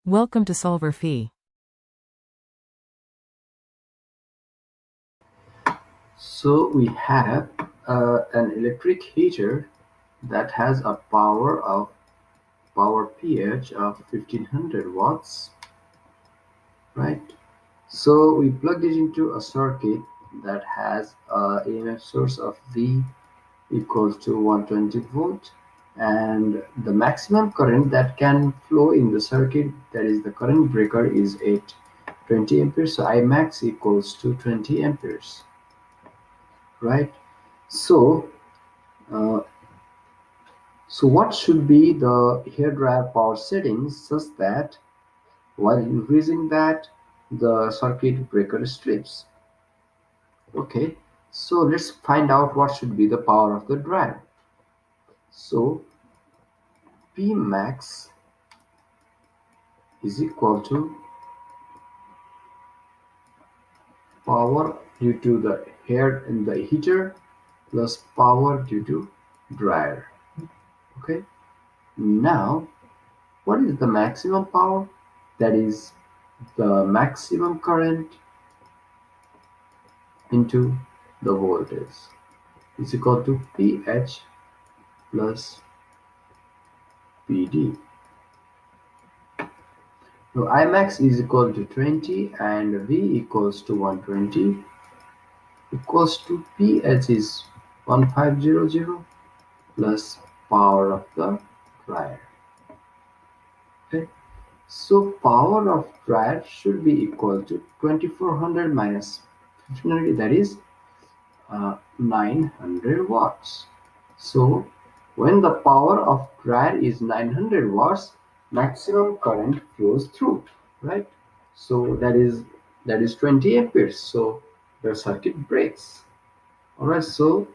Welcome to solverfy. So we have an electric heater that has a power pH of 1500 watts, right? So we plugged it into a circuit that has a EMF source of V equals to 120 volt, and the maximum current that can flow in the circuit, that is the current breaker, is 20 amperes. So I max equals to 20 amperes, right? So uh, So what should be the hairdryer power settings such that while increasing that the circuit breaker strips? Okay, so let's find out what should be the power of the dryer. So P max is equal to power due to the hair in the heater plus power due to dryer. Okay, now what is the maximum power? That is the maximum current into the voltage is equal to Ph plus Pd. Now Imax is equal to 20 and V equals to 120 equals to Ph is 1500 plus power of the dryer. Okay. So power of dryer should be equal to 2400 minus 1500, that is 900 watts. So when the power of dryer is 900 watts, maximum current flows through, right? So that is 20 amperes. So the circuit breaks. Alright, so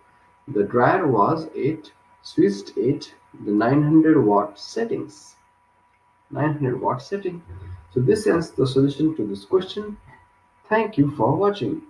the dryer was switched it the 900 watt settings. 900 watt setting. So this ends the solution to this question. Thank you for watching.